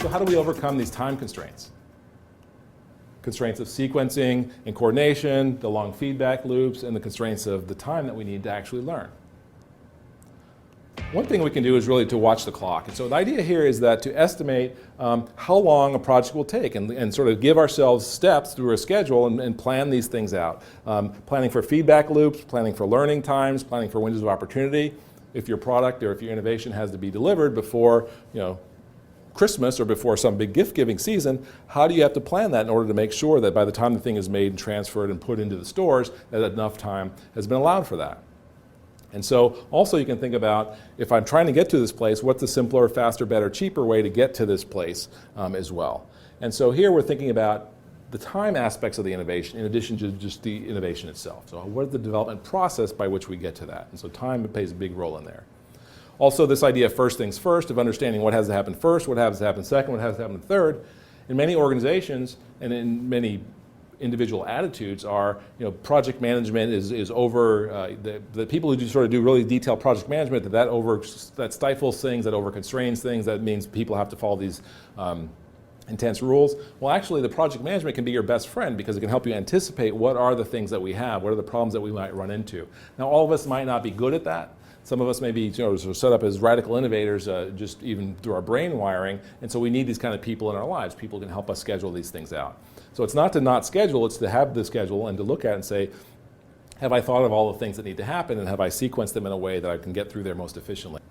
So how do we overcome these time constraints? Constraints of sequencing and coordination, the long feedback loops, and the constraints of the time that we need to actually learn. One thing we can do is really to watch the clock. And so the idea here is that to estimate how long a project will take and sort of give ourselves steps through a schedule and plan these things out. Planning for feedback loops, planning for learning times, planning for windows of opportunity. If your product or if your innovation has to be delivered before Christmas or before some big gift-giving season, how do you have to plan that in order to make sure that by the time the thing is made and transferred and put into the stores, that enough time has been allowed for that? And so also you can think about, if I'm trying to get to this place, what's the simpler, faster, better, cheaper way to get to this place as well? And so here we're thinking about the time aspects of the innovation in addition to just the innovation itself. So what is the development process by which we get to that? And so time plays a big role in there. Also this idea of first things first, of understanding what has to happen first, what has to happen second, what has to happen third. In many organizations and in many individual attitudes are, project management is over, the people who sort of do really detailed project management, that stifles things, that over constrains things, that means people have to follow these intense rules. Well, actually the project management can be your best friend because it can help you anticipate what are the things that we have, what are the problems that we might run into. Now all of us might not be good at that. Some of us may be sort of set up as radical innovators just even through our brain wiring, and so we need these kind of people in our lives. People can help us schedule these things out. So it's not to not schedule, it's to have the schedule and to look at it and say, have I thought of all the things that need to happen and have I sequenced them in a way that I can get through there most efficiently?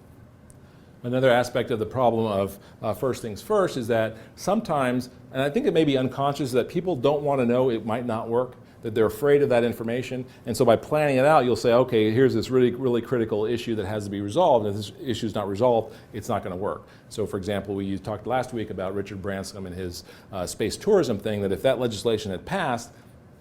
Another aspect of the problem of first things first is that sometimes, and I think it may be unconscious, that people don't want to know it might not work, that they're afraid of that information, and so by planning it out, you'll say, okay, here's this really, really critical issue that has to be resolved, and if this issue is not resolved, it's not going to work. So for example, we talked last week about Richard Branson and his space tourism thing, that if that legislation had passed,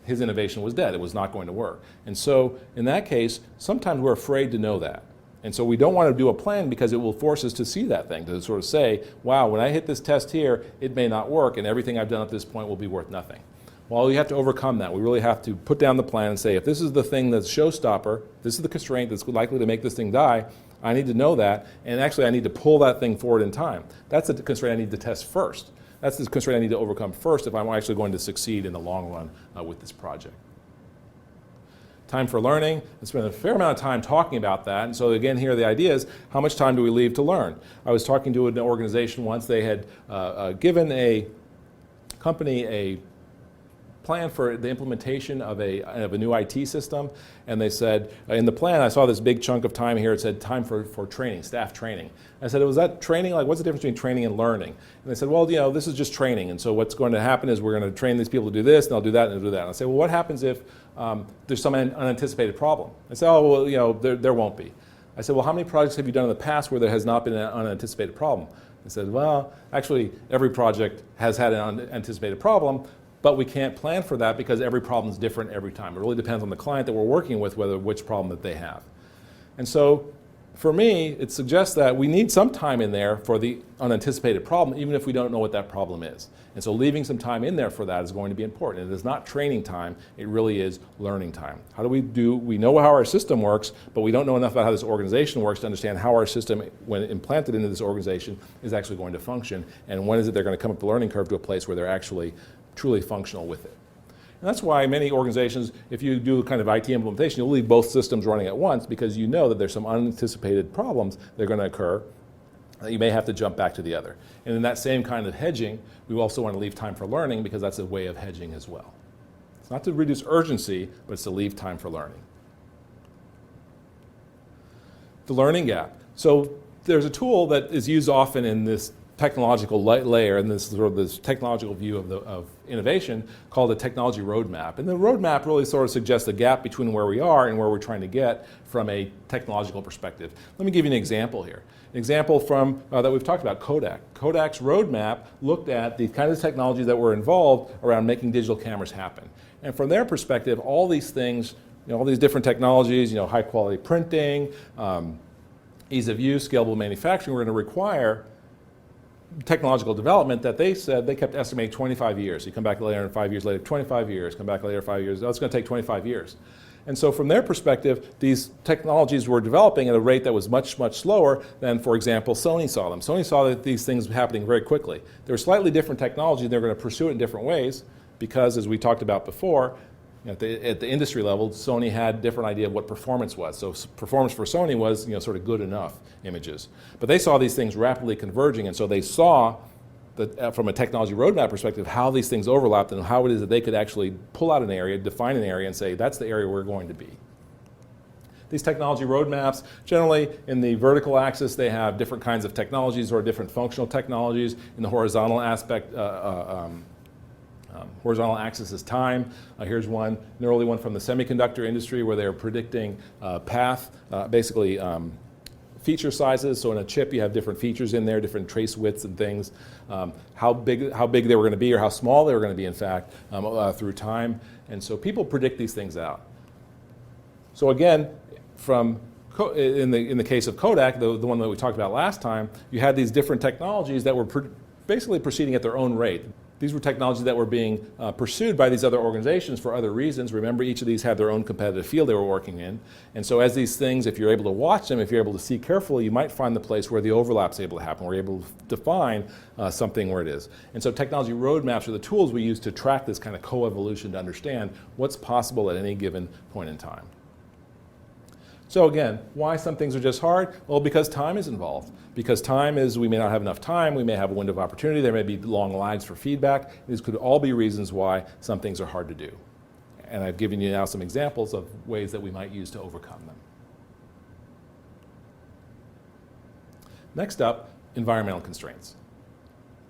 his innovation was dead, it was not going to work. And so in that case, sometimes we're afraid to know that. And so we don't want to do a plan because it will force us to see that thing, to sort of say, wow, when I hit this test here, it may not work, and everything I've done at this point will be worth nothing. Well, you have to overcome that. We really have to put down the plan and say, if this is the thing that's showstopper, this is the constraint that's likely to make this thing die, I need to know that, and actually I need to pull that thing forward in time. That's the constraint I need to test first. That's the constraint I need to overcome first if I'm actually going to succeed in the long run with this project. Time for learning. I spent a fair amount of time talking about that, and so again here the idea is, how much time do we leave to learn? I was talking to an organization once. They had given a company a plan for the implementation of a new IT system, and they said, in the plan I saw this big chunk of time here, it said time for training, staff training. I said, was that training? Like, what's the difference between training and learning? And they said, well, this is just training, and so what's going to happen is we're going to train these people to do this, and they'll do that, and they'll do that. And I say, well, what happens if there's some unanticipated problem? I said, oh, well, there won't be. I said, well, how many projects have you done in the past where there has not been an unanticipated problem? I said, well, actually, every project has had an unanticipated problem, but we can't plan for that because every problem is different every time. It really depends on the client that we're working with, which problem that they have. And so for me, it suggests that we need some time in there for the unanticipated problem, even if we don't know what that problem is. And so leaving some time in there for that is going to be important. It is not training time, it really is learning time. How do we know how our system works, but we don't know enough about how this organization works to understand how our system, when implanted into this organization, is actually going to function, and when is it they're going to come up the learning curve to a place where they're actually truly functional with it. And that's why many organizations, if you do kind of IT implementation, you'll leave both systems running at once because you know that there's some unanticipated problems that are going to occur that you may have to jump back to the other. And in that same kind of hedging, we also want to leave time for learning because that's a way of hedging as well. It's not to reduce urgency, but it's to leave time for learning. The learning gap. So there's a tool that is used often in this technological layer and this technological view of innovation called a technology roadmap. And the roadmap really sort of suggests the gap between where we are and where we're trying to get from a technological perspective. Let me give you an example here. An example from that we've talked about, Kodak. Kodak's roadmap looked at the kind of technologies that were involved around making digital cameras happen. And from their perspective, all these things, all these different technologies, high quality printing, ease of use, scalable manufacturing, were going to require technological development that they said they kept estimating 25 years. You come back later and 5 years later, 25 years, come back later 5 years, oh, it's going to take 25 years. And so from their perspective, these technologies were developing at a rate that was much, much slower than, for example, Sony saw them. Sony saw that these things happening very quickly. They were slightly different technology, and they were going to pursue it in different ways because, as we talked about before, at the industry level, Sony had a different idea of what performance was. So performance for Sony was, sort of good enough images. But they saw these things rapidly converging, and so they saw that from a technology roadmap perspective, how these things overlapped and how it is that they could actually pull out an area, define an area, and say, that's the area we're going to be. These technology roadmaps, generally in the vertical axis, they have different kinds of technologies or different functional technologies. In the horizontal aspect, horizontal axis is time. Here's an early one from the semiconductor industry where they're predicting path, basically feature sizes. So in a chip, you have different features in there, different trace widths and things. How big they were going to be, or how small they were going to be, in fact, through time. And so people predict these things out. So again, in the case of Kodak, the one that we talked about last time, you had these different technologies that were basically proceeding at their own rate. These were technologies that were being pursued by these other organizations for other reasons. Remember, each of these had their own competitive field they were working in. And so as these things, if you're able to watch them, if you're able to see carefully, you might find the place where the overlap's able to happen, where you're able to define something where it is. And so technology roadmaps are the tools we use to track this kind of coevolution to understand what's possible at any given point in time. So again, why some things are just hard? Well, because time is involved. Because time is, we may not have enough time, we may have a window of opportunity, there may be long lags for feedback. These could all be reasons why some things are hard to do. And I've given you now some examples of ways that we might use to overcome them. Next up, environmental constraints.